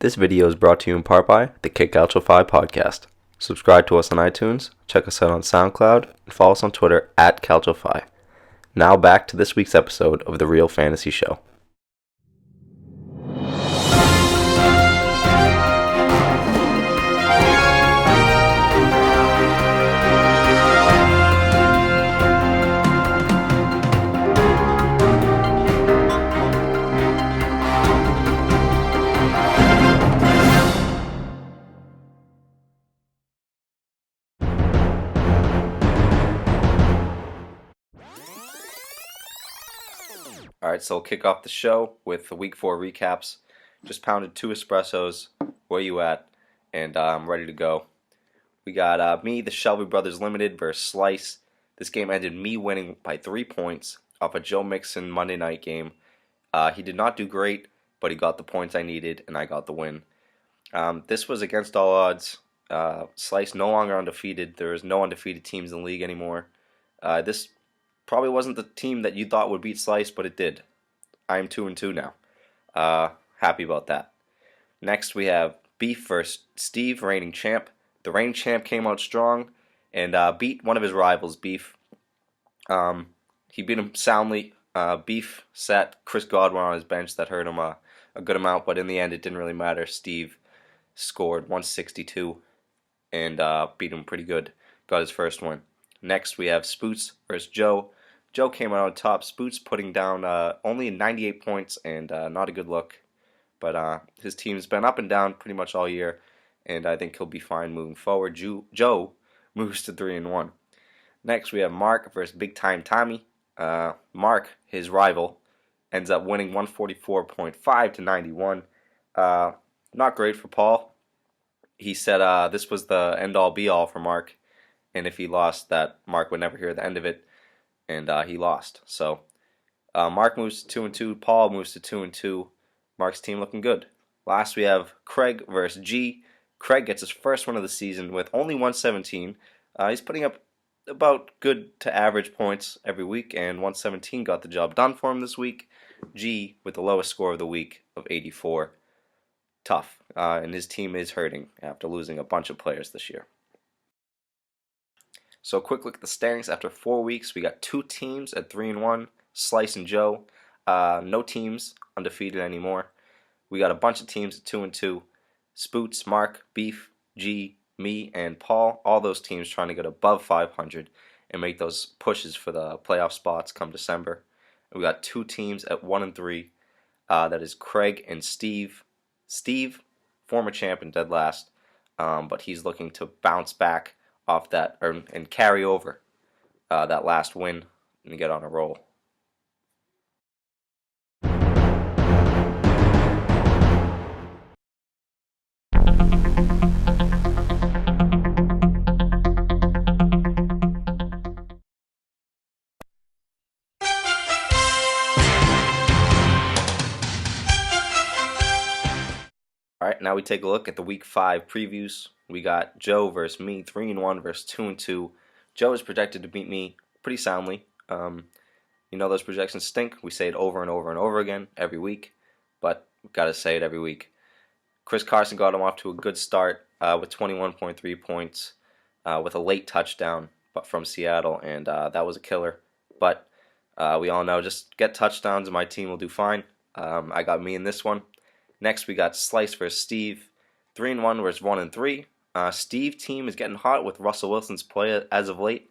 This video is brought to you in part by the Kick Calcio 5 podcast. Subscribe to us on iTunes, check us out on SoundCloud, and follow us on Twitter at Calcio5. Now back to this week's episode of The Real Fantasy Show. Alright, so we'll kick off the show with the Week 4 recaps. Just pounded 2 espressos. Where you at? And I'm ready to go. We got me, the Shelby Brothers Limited versus Slice. This game ended me winning by 3 points off a Joe Mixon Monday night game. He did not do great, but he got the points I needed, and I got the win. This was against all odds. Slice no longer undefeated. There is no undefeated teams in the league anymore. This probably wasn't the team that you thought would beat Slice, but it did. I am 2-2 now. Happy about that. Next, we have Beef versus Steve, reigning champ. The reigning champ came out strong and beat one of his rivals, Beef. He beat him soundly. Beef sat Chris Godwin on his bench. That hurt him a good amount, but in the end, it didn't really matter. Steve scored 162 and beat him pretty good. Got his first win. Next, we have Spoots versus Joe. Joe came out on top. Spoots putting down only 98 points and not a good look. But his team's been up and down pretty much all year, and I think he'll be fine moving forward. Joe moves to 3-1. Next, we have Mark versus Big Time Tommy. Mark, his rival, ends up winning 144.5 to 91. Not great for Paul. He said this was the end-all be-all for Mark, and if he lost, that Mark would never hear the end of it. And he lost. So Mark moves to 2-2. Paul moves to 2-2. Mark's team looking good. Last we have Craig versus G. Craig gets his first win of the season with only 117. He's putting up about good to average points every week, and 117 got the job done for him this week. G with the lowest score of the week of 84. Tough. And his team is hurting after losing a bunch of players this year. So a quick look at the standings. After 4 weeks, we got 2 teams at 3-1, Slice and Joe. No teams undefeated anymore. We got a bunch of teams at 2-2. Spoots, Mark, Beef, G, me, and Paul. All those teams trying to get above 500 and make those pushes for the playoff spots come December. And we got 2 teams at 1-3. That is Craig and Steve. Steve, former champion, dead last, but he's looking to bounce back off that and carry over that last win and get on a roll. Alright, now we take a look at the Week 5 previews. We got Joe versus me, 3-1 versus 2-2. Joe is projected to beat me pretty soundly. You know those projections stink. We say it over and over and over again every week, but we've got to say it every week. Chris Carson got him off to a good start with 21.3 points with a late touchdown from Seattle, and that was a killer. But we all know just get touchdowns and my team will do fine. I got me in this one. Next, we got Slice versus Steve, 3-1 versus 1-3. Steve team is getting hot with Russell Wilson's play as of late.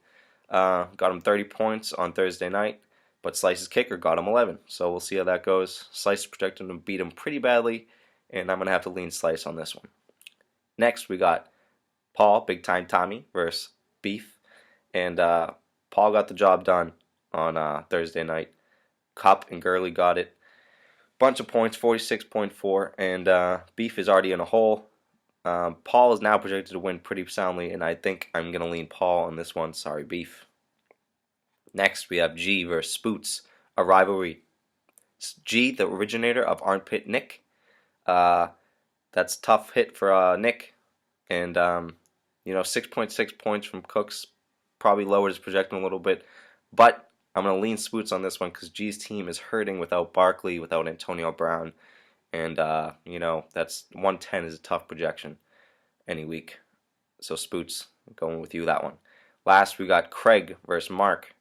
Got him 30 points on Thursday night, but Slice's kicker got him 11. So we'll see how that goes. Slice is projected to beat him pretty badly, and I'm going to have to lean Slice on this one. Next, we got Paul, Big Time Tommy, versus Beef. And Paul got the job done on Thursday night. Cup and Gurley got it. Bunch of points, 46.4, and Beef is already in a hole. Paul is now projected to win pretty soundly, and I think I'm going to lean Paul on this one. Sorry, Beef. Next, we have G versus Spoots, a rivalry. G, the originator of Armpit Nick. That's tough hit for Nick, and 6.6 points from Cooks probably lowered his projection a little bit, but I'm going to lean Spoots on this one because G's team is hurting without Barkley, without Antonio Brown, and that's 110 is a tough projection any week. So Spoots, going with you that one. Last we got Craig versus Mark.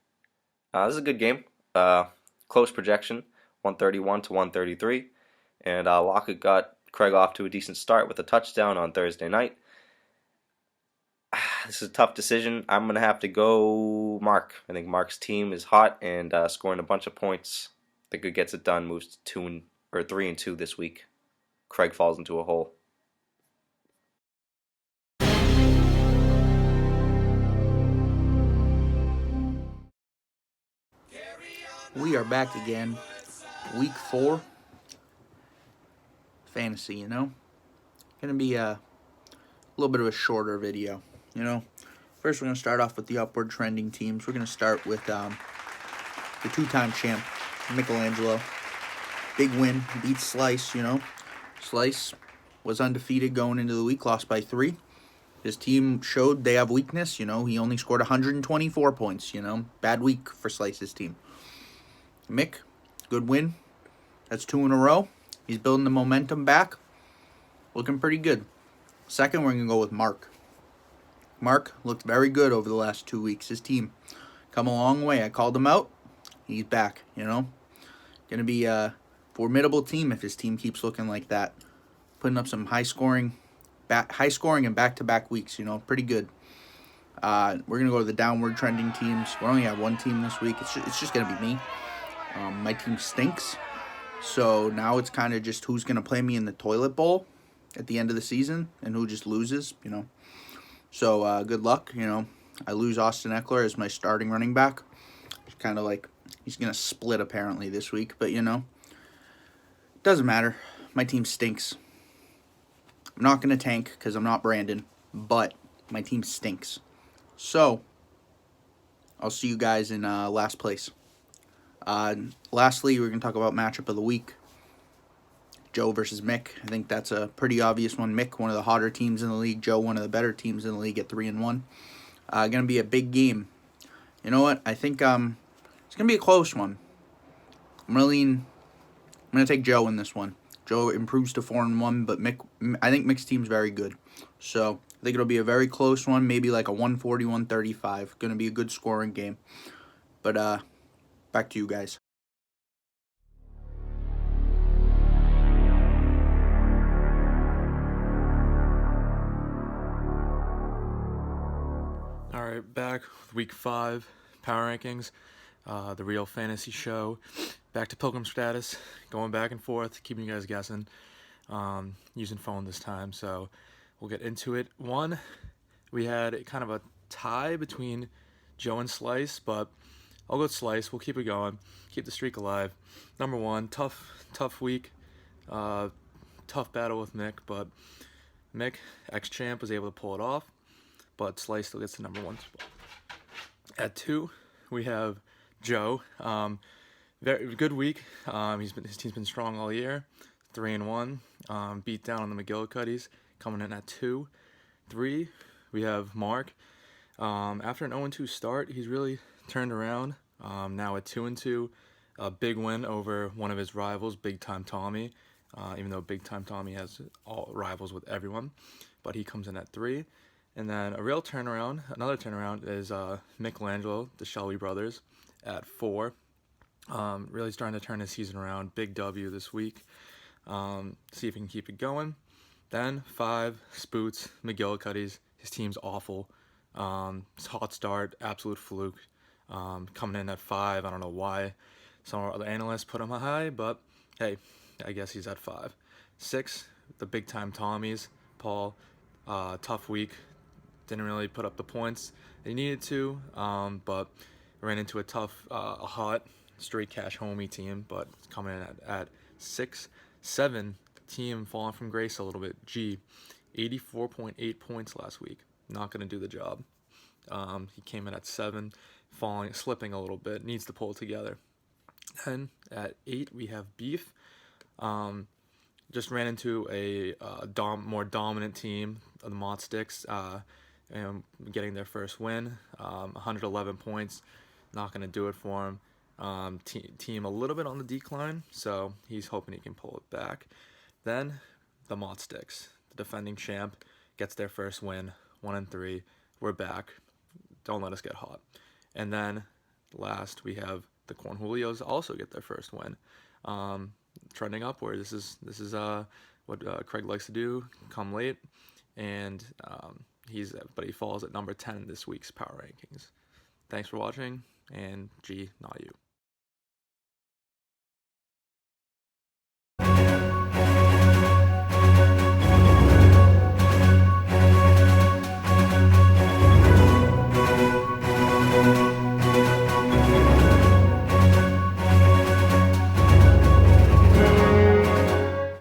This is a good game. Close projection, 131 to 133, and Lockett got Craig off to a decent start with a touchdown on Thursday night. This is a tough decision. I'm gonna have to go Mark. I think Mark's team is hot and scoring a bunch of points. I think it gets it done. Moves to 3-2 this week. Craig falls into a hole. We are back again. Week 4. Fantasy, Gonna be a little bit of a shorter video, First, we're gonna start off with the upward trending teams. We're gonna start with the two-time champ, Michelangelo. Big win, beats Slice, Slice was undefeated going into the week, lost by 3. His team showed they have weakness, he only scored 124 points, Bad week for Slice's team. Mick, good win. That's 2 in a row. He's building the momentum back. Looking pretty good. Second, we're going to go with Mark. Mark looked very good over the last 2 weeks. His team come a long way. I called him out. He's back, Going to be a formidable team if his team keeps looking like that. Putting up some high scoring and back-to-back weeks, pretty good. We're going to go to the downward trending teams. We only have one team this week. It's just going to be me. My team stinks. So now it's kind of just who's going to play me in the toilet bowl at the end of the season and who just loses, So good luck, I lose Austin Eckler as my starting running back. It's kind of like he's going to split apparently this week. But, doesn't matter. My team stinks. I'm not going to tank because I'm not Brandon. But my team stinks. So I'll see you guys in last place. Lastly, we're going to talk about matchup of the week. Joe versus Mick. I think that's a pretty obvious one. Mick, one of the hotter teams in the league. Joe, one of the better teams in the league at 3-1. Going to be a big game. You know what? I think it's going to be a close one. I'm going to take Joe in this one. Joe improves to 4-1, but I think Mick's team's very good. So I think it'll be a very close one, maybe like a 140-135. Going to be a good scoring game. But back to you guys. All right, back with Week 5 Power Rankings, the real fantasy show. Back to Pilgrim status, going back and forth, keeping you guys guessing. Using phone this time, so we'll get into it. One, we had kind of a tie between Joe and Slice, but I'll go with Slice. We'll keep it going, keep the streak alive. Number 1, tough week, tough battle with Mick, but Mick, ex-champ, was able to pull it off, but Slice still gets the number 1 spot. At 2, we have Joe. Very good week. His team's been strong all year. 3-1. Beat down on the McGillicuddies, coming in at 2. 3, we have Mark. After an 0-2 start, he's really turned around. Now at 2-2, a big win over one of his rivals, Big Time Tommy. Even though Big Time Tommy has all rivals with everyone, but he comes in at 3. And then another turnaround is Michelangelo, the Shelby brothers, at 4. Really starting to turn his season around. Big W this week. See if he can keep it going. Then 5, Spoots, McGillicuddies. His team's awful. Hot start, absolute fluke. Coming in at 5. I don't know why some of our other analysts put him high, but hey, I guess he's at 5. 6, the Big Time Tommies. Paul, tough week. Didn't really put up the points they needed to, but ran into a hot, straight cash homie team, but coming in at 6. 7, team falling from grace a little bit. G, 84.8 points last week. Not going to do the job. He came in at 7, slipping a little bit. Needs to pull it together. Then at 8, we have Beef. Just ran into a more dominant team, the Mott Sticks, and getting their first win. 111 points. Not going to do it for him. Team a little bit on the decline, so he's hoping he can pull it back. Then the Mott Sticks, the defending champ, gets their first win, 1-3. We're back. Don't let us get hot. And then last we have the Corn Julios also get their first win. Trending upward. This is what Craig likes to do. Come late, and he falls at number 10 in this week's power rankings. Thanks for watching, and G, not you.